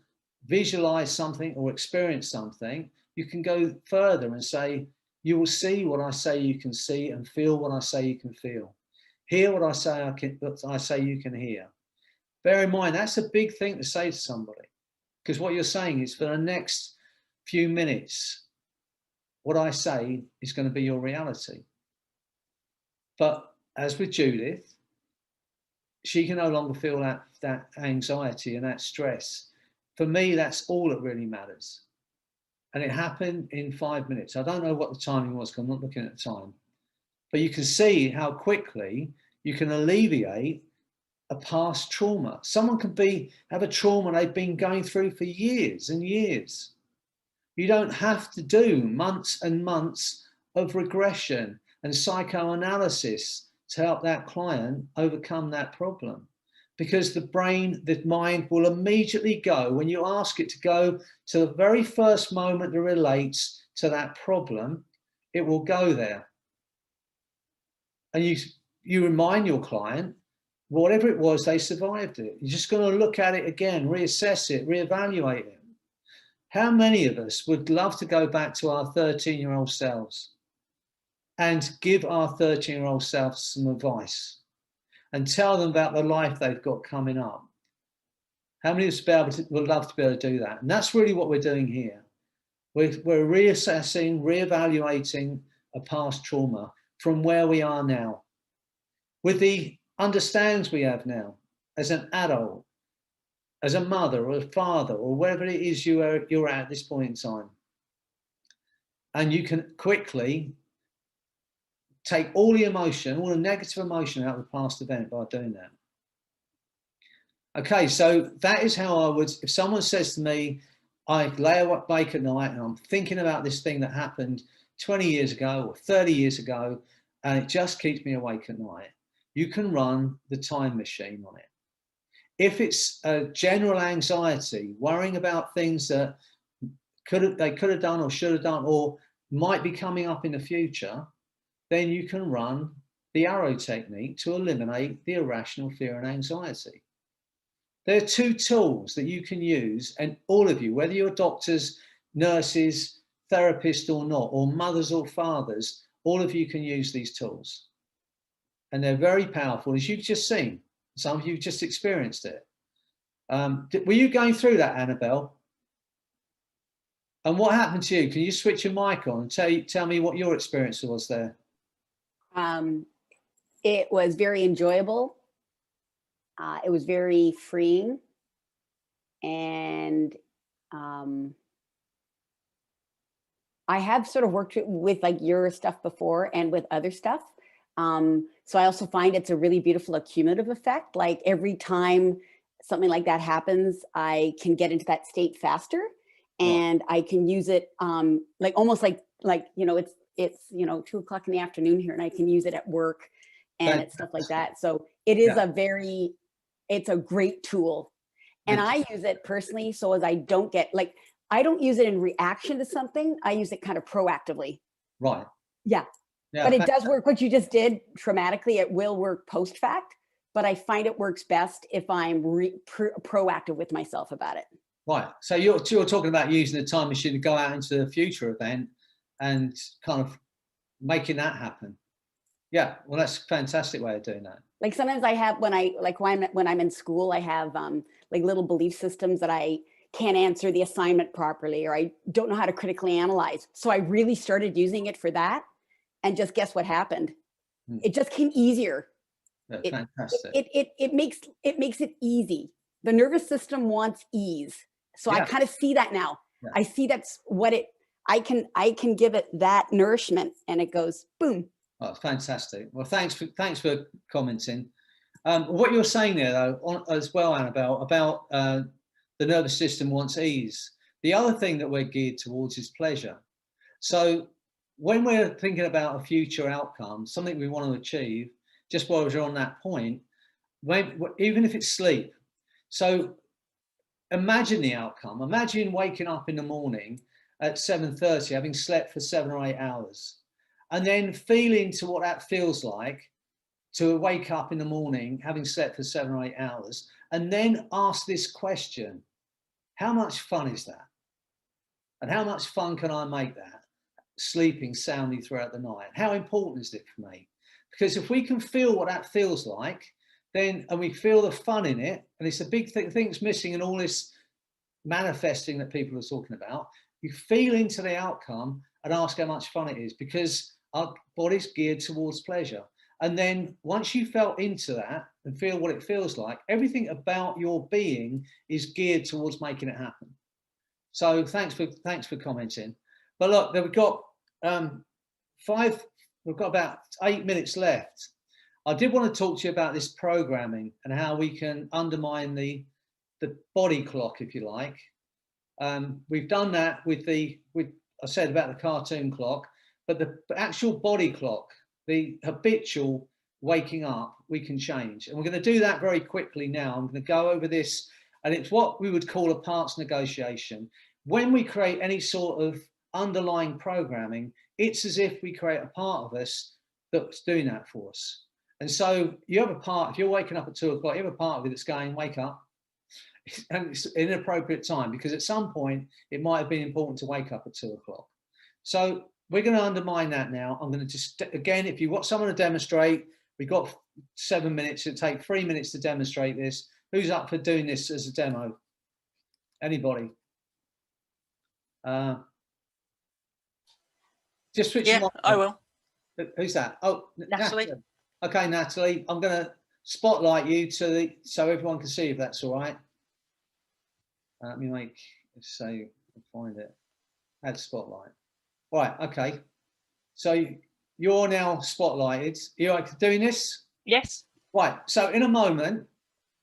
visualize something or experience something, you can go further and say, you will see what I say you can see and feel what I say you can feel. Hear what I say you can hear. Bear in mind, that's a big thing to say to somebody, because what you're saying is for the next few minutes, what I say is going to be your reality. But as with Judith, she can no longer feel that anxiety and that stress. For me, that's all that really matters. And it happened in 5 minutes. I don't know what the timing was because I'm not looking at the time. But you can see how quickly you can alleviate a past trauma. Someone can have a trauma they've been going through for years and years. You don't have to do months and months of regression and psychoanalysis to help that client overcome that problem. because the mind will immediately go, when you ask it to go to the very first moment that relates to that problem, it will go there. And you remind your client, whatever it was, they survived it. You're just going to look at it again, reassess it, reevaluate it. How many of us would love to go back to our 13-year-old selves and give our 13-year-old selves some advice and tell them about the life they've got coming up? How many of us would love to be able to do that? And that's really what we're doing here. We're reassessing, reevaluating a past trauma from where we are now, with the understandings we have now as an adult, as a mother or a father, or wherever it is you're at this point in time. And you can quickly take all the emotion, all the negative emotion out of the past event by doing that. Okay, so that is how I would, if someone says to me, I lay awake at night and I'm thinking about this thing that happened 20 years ago or 30 years ago, and it just keeps me awake at night, you can run the time machine on it. If it's a general anxiety, worrying about things that they could have done or should have done or might be coming up in the future, then you can run the arrow technique to eliminate the irrational fear and anxiety. There are two tools that you can use, and all of you, whether you're doctors, nurses, therapists or not, or mothers or fathers, all of you can use these tools. And they're very powerful, as you've just seen. Some of you just experienced it. Were you going through that, Annabelle? And what happened to you? Can you switch your mic on and tell me what your experience was there? It was very enjoyable. It was very freeing. And I have sort of worked with like your stuff before and with other stuff. So I also find it's a really beautiful accumulative effect. Like every time something like that happens, I can get into that state faster, and I can use it like almost like you know, it's you know 2 o'clock in the afternoon here, and I can use it at work and it's stuff like that. So it is it's a great tool, and I use it personally so as I don't get like, I don't use it in reaction to something. I use it kind of proactively. Right. Yeah. But it does work. What you just did traumatically, it will work post fact, but I find it works best if I'm proactive with myself about it. Right. So you're talking about using the time machine to go out into the future event and kind of making that happen. Yeah. Well, that's a fantastic way of doing that. Like sometimes I have, when I'm in school, I have like little belief systems that I can't answer the assignment properly, or I don't know how to critically analyze. So I really started using it for that. And just guess what happened? It just came easier. Fantastic. It makes it easy. The nervous system wants ease. So I kind of see that now. Yeah. I see that's what I can give it that nourishment, and it goes boom. Oh, fantastic. Well, thanks for commenting. What you're saying there though, as well, Annabelle, about the nervous system wants ease. The other thing that we're geared towards is pleasure. So when we're thinking about a future outcome, something we want to achieve, just while we're on that point, even if it's sleep. So imagine the outcome. Imagine waking up in the morning at 7:30, having slept for 7 or 8 hours, and then feeling to what that feels like to wake up in the morning, having slept for 7 or 8 hours, and then ask this question: how much fun is that? And how much fun can I make that? Sleeping soundly throughout the night. How important is it for me? Because if we can feel what that feels like, then, and we feel the fun in it, and it's a big thing that's missing in all this manifesting that people are talking about, you feel into the outcome and ask how much fun it is, because our body's geared towards pleasure. And then once you felt into that and feel what it feels like, everything about your being is geared towards making it happen. So thanks for commenting. But look, we've got about 8 minutes left. I did want to talk to you about this programming and how we can undermine the body clock, if you like. We've done that with I said about the cartoon clock, but the actual body clock, the habitual waking up, we can change. And we're going to do that very quickly now. I'm going to go over this, and it's what we would call a parts negotiation. When we create any sort of underlying programming, it's as if we create a part of us that's doing that for us. And so you have a part, if you're waking up at 2 o'clock, you have a part of it that's going, wake up. And it's an inappropriate time, because at some point it might have been important to wake up at 2 o'clock. So we're going to undermine that now. I'm going to just, again, if you want someone to demonstrate, we've got 7 minutes. It'll take 3 minutes to demonstrate this. Who's up for doing this as a demo? Anybody? Just switch. Yeah, I will. Who's that? Oh, Natalie. Okay, Natalie, I'm going to spotlight you so everyone can see, if that's all right. Let me make, let's say, find it. Add spotlight. All right, okay. So you're now spotlighted. You like doing this? Yes. Right, so in a moment,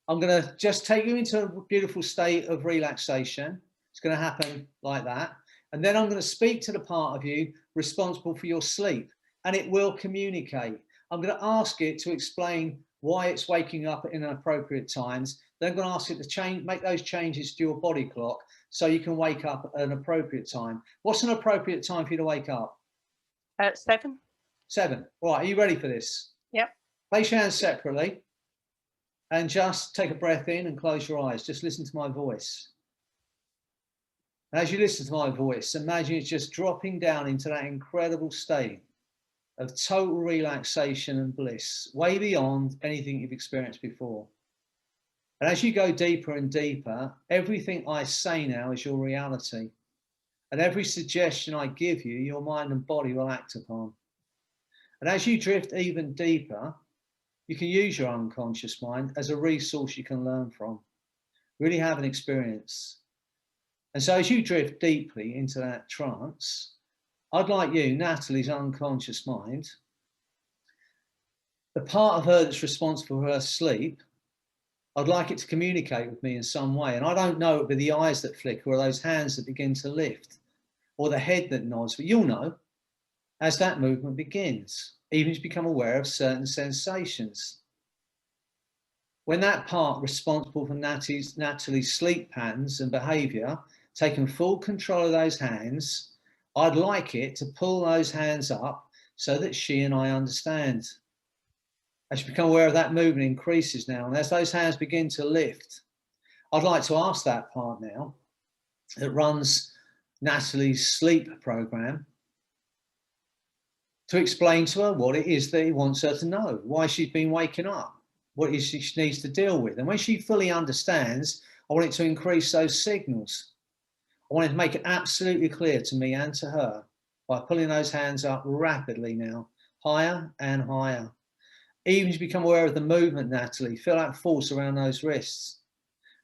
I'm going to just take you into a beautiful state of relaxation. It's going to happen like that. And then I'm going to speak to the part of you responsible for your sleep, and it will communicate. I'm going to ask it to explain why it's waking up at inappropriate times. Then I'm going to ask it to make those changes to your body clock so you can wake up at an appropriate time. What's an appropriate time for you to wake up? 7. 7. All right, are you ready for this? Yep. Place your hands separately and just take a breath in and close your eyes. Just listen to my voice. And as you listen to my voice, imagine it's just dropping down into that incredible state of total relaxation and bliss, way beyond anything you've experienced before. And as you go deeper and deeper, everything I say now is your reality. And every suggestion I give you, your mind and body will act upon. And as you drift even deeper, you can use your unconscious mind as a resource you can learn from, really have an experience. And so as you drift deeply into that trance, I'd like you, Natalie's unconscious mind, the part of her that's responsible for her sleep, I'd like it to communicate with me in some way. And I don't know, it'll be the eyes that flicker or those hands that begin to lift or the head that nods, but you'll know as that movement begins, even to become aware of certain sensations. When that part responsible for Natalie's sleep patterns and behavior, taking full control of those hands, I'd like it to pull those hands up so that she and I understand. As you become aware of that movement increases now, and as those hands begin to lift, I'd like to ask that part now that runs Natalie's sleep program to explain to her what it is that he wants her to know, why she's been waking up, what it is she needs to deal with. And when she fully understands, I want it to increase those signals. I want it to make it absolutely clear to me and to her by pulling those hands up rapidly now, higher and higher. Even as you become aware of the movement, Natalie, feel that force around those wrists.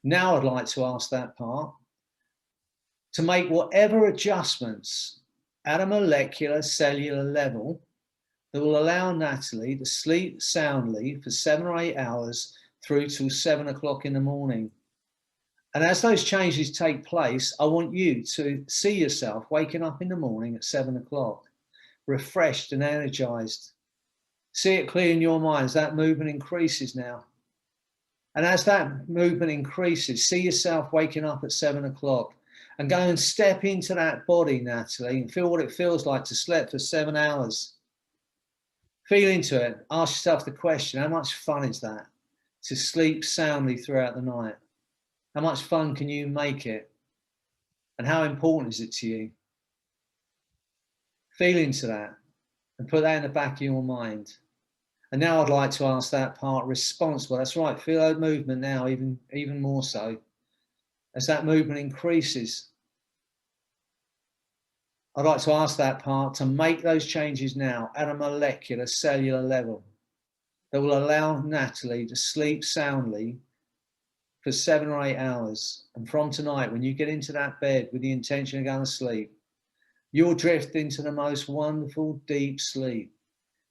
Now I'd like to ask that part to make whatever adjustments at a molecular, cellular level that will allow Natalie to sleep soundly for 7 or 8 hours through till 7 o'clock in the morning. And as those changes take place, I want you to see yourself waking up in the morning at 7 o'clock, refreshed and energized. See it clear in your mind as that movement increases now. And as that movement increases, see yourself waking up at 7 o'clock and go and step into that body, Natalie, and feel what it feels like to sleep for 7 hours. Feel into it. Ask yourself the question, how much fun is that to sleep soundly throughout the night? How much fun can you make it? And how important is it to you? Feel into that and put that in the back of your mind. And now I'd like to ask that part responsible. That's right, feel that movement now, even more so. As that movement increases, I'd like to ask that part to make those changes now at a molecular, cellular level that will allow Natalie to sleep soundly for 7 or 8 hours. And from tonight, when you get into that bed with the intention of going to sleep, you'll drift into the most wonderful, deep sleep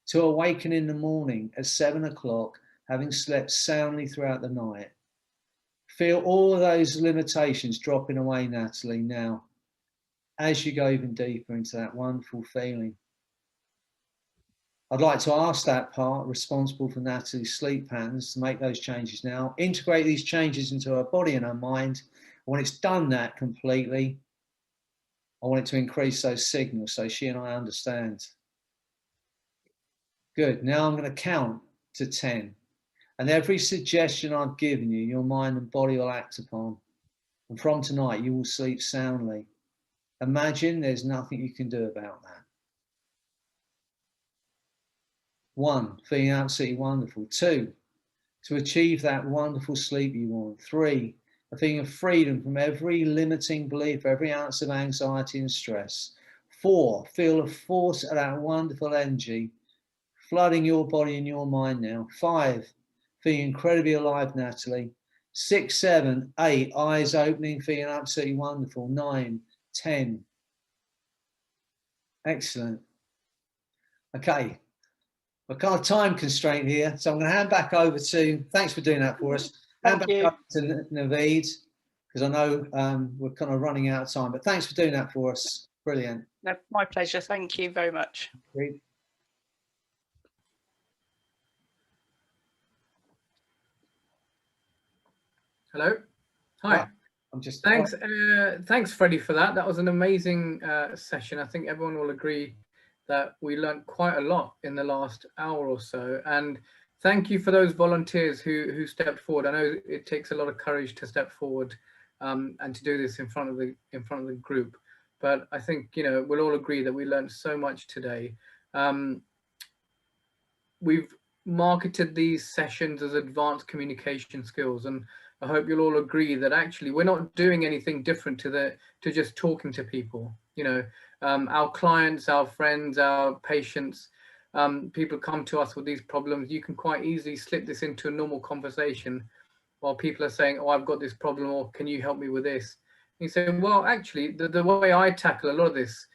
to awaken in the morning at 7 o'clock, having slept soundly throughout the night. Feel all of those limitations dropping away, Natalie, now, as you go even deeper into that wonderful feeling. I'd like to ask that part responsible for Natalie's sleep patterns to make those changes now, integrate these changes into her body and her mind. When it's done that completely, I want it to increase those signals so she and I understand. Good, now I'm going to count to 10. And every suggestion I've given you, your mind and body will act upon. And from tonight, you will sleep soundly. Imagine there's nothing you can do about that. 1, feeling absolutely wonderful. 2, to achieve that wonderful sleep you want. 3, a feeling of freedom from every limiting belief, every ounce of anxiety and stress. 4, feel the force of that wonderful energy flooding your body and your mind now. 5, feeling incredibly alive, Natalie. 6, 7, 8, eyes opening, feeling absolutely wonderful. 9, 10. Excellent. Okay. I've got a time constraint here, so I'm going to hand back over to, thanks for doing that for us. Hand back over to Naveed, because I know we're kind of running out of time, but thanks for doing that for us. Brilliant. No, my pleasure. Thank you very much. Great. Hello. Hi. Right. I'm just Thanks, thanks, Freddie, for that. That was an amazing session. I think everyone will agree that we learned quite a lot in the last hour or so. And thank you for those volunteers who stepped forward. I know it takes a lot of courage to step forward and to do this in front of the group. But I think, you know, we'll all agree that we learned so much today. We've marketed these sessions as advanced communication skills, and I hope you'll all agree that actually we're not doing anything different to just talking to people. You know, our clients, our friends, our patients, people come to us with these problems. You can quite easily slip this into a normal conversation while people are saying, oh, I've got this problem, or can you help me with this? And you say, well, actually, the way I tackle a lot of this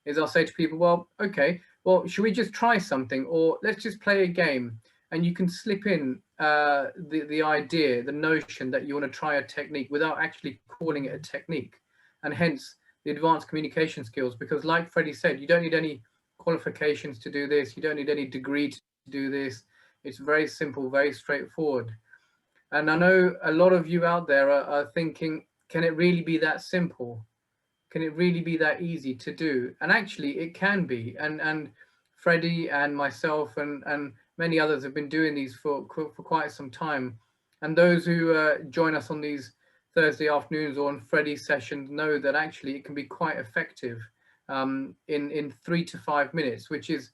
is I'll say to people, well, okay, well, should we just try something, or let's just play a game? And you can slip in the idea, the notion that you want to try a technique without actually calling it a technique. And hence the advanced communication skills, because like Freddie said, you don't need any qualifications to do this. You don't need any degree to do this. It's very simple, very straightforward. And I know a lot of you out there are thinking, can it really be that simple? Can it really be that easy to do? And actually it can be. And Freddie and myself and many others have been doing these for quite some time. And those who join us on these Thursday afternoons or on Freddie's sessions know that actually it can be quite effective in 3 to 5 minutes, which is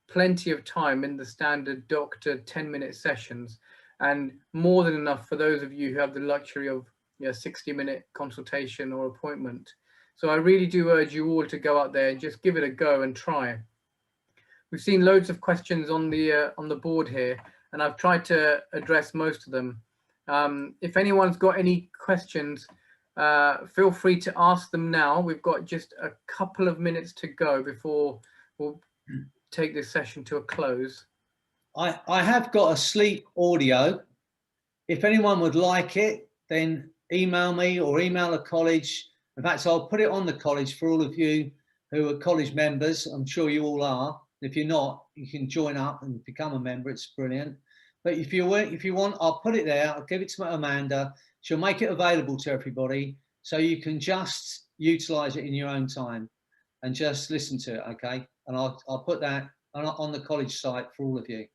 plenty of time in the standard doctor 10-minute sessions, and more than enough for those of you who have the luxury of a 60-minute consultation or appointment. So I really do urge you all to go out there and just give it a go and try. We've seen loads of questions on the board here, and I've tried to address most of them. If anyone's got any questions, feel free to ask them now. We've got just a couple of minutes to go before we'll take this session to a close. I have got a sleep audio. If anyone would like it, then email me or email the college. In fact, I'll put it on the college for all of you who are college members. I'm sure you all are. If you're not, you can join up and become a member. It's brilliant. But if you want, I'll put it there. I'll give it to Amanda. She'll make it available to everybody, so you can just utilize it in your own time and just listen to it. Okay, and I'll put that on the college site for all of you.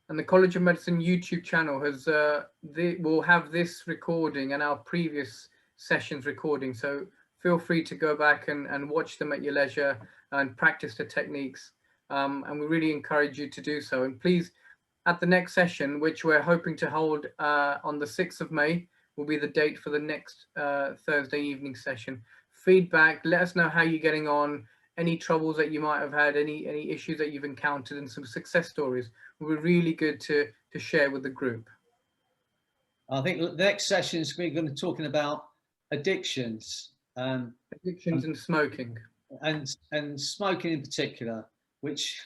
And the College of Medicine YouTube channel has will have this recording and our previous sessions recording. So feel free to go back and watch them at your leisure and practice the techniques. And we really encourage you to do so. And please, at the next session, which we're hoping to hold on the 6th of May, will be the date for the next Thursday evening session. Feedback, let us know how you're getting on, any troubles that you might have had, any issues that you've encountered, and some success stories will be really good to share with the group. I think the next session is we're going to be talking about addictions. Addictions and smoking. And smoking in particular, which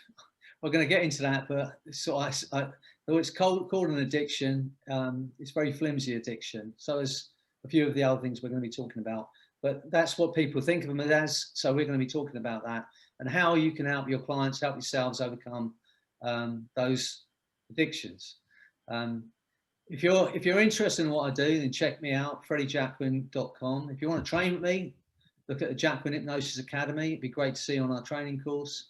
we're going to get into that, but so though it's called an addiction, it's very flimsy addiction. So there's a few of the other things we're going to be talking about, but that's what people think of them as. So we're going to be talking about that. and how you can help your clients, help yourselves overcome those addictions. If you're interested in what I do, then check me out, freddyjacquin.com. If you want to train with me, look at the Jacquin Hypnosis Academy. It'd be great to see you on our training course.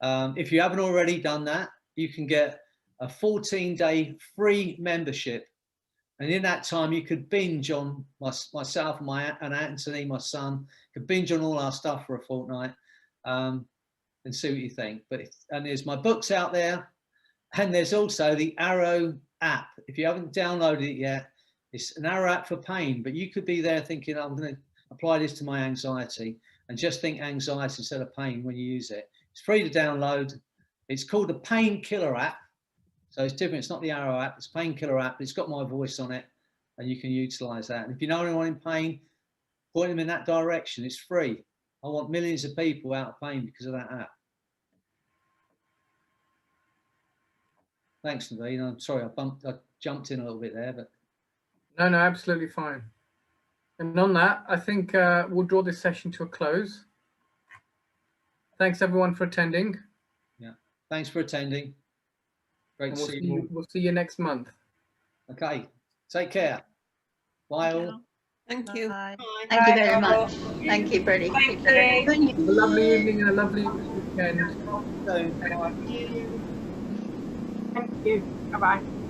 If you haven't already done that, you can get a 14-day free membership. And in that time, you could binge on myself and Anthony, my son, could binge on all our stuff for a fortnight and see what you think. And there's my books out there. And there's also the Arrow app. If you haven't downloaded it yet, it's an Arrow app for pain. But you could be there thinking, I'm going to apply this to my anxiety, and just think anxiety instead of pain when you use it. It's free to download. It's called the Painkiller app. So it's different. It's not the Arrow app. It's Painkiller app. It's got my voice on it, and you can utilize that. And if you know anyone in pain, point them in that direction. It's free. I want millions of people out of pain because of that app. Thanks, Naveen. I'm sorry, I jumped in a little bit there, but no, absolutely fine. And on that, I think we'll draw this session to a close. Thanks everyone for attending. Yeah, thanks for attending. Great to see you. We'll see you next month. Okay, take care. Bye all. Thank you. Bye. Thank you very much. Thank you, Freddie. Thank you. Have a lovely evening and a lovely weekend. Thank you. Bye-bye.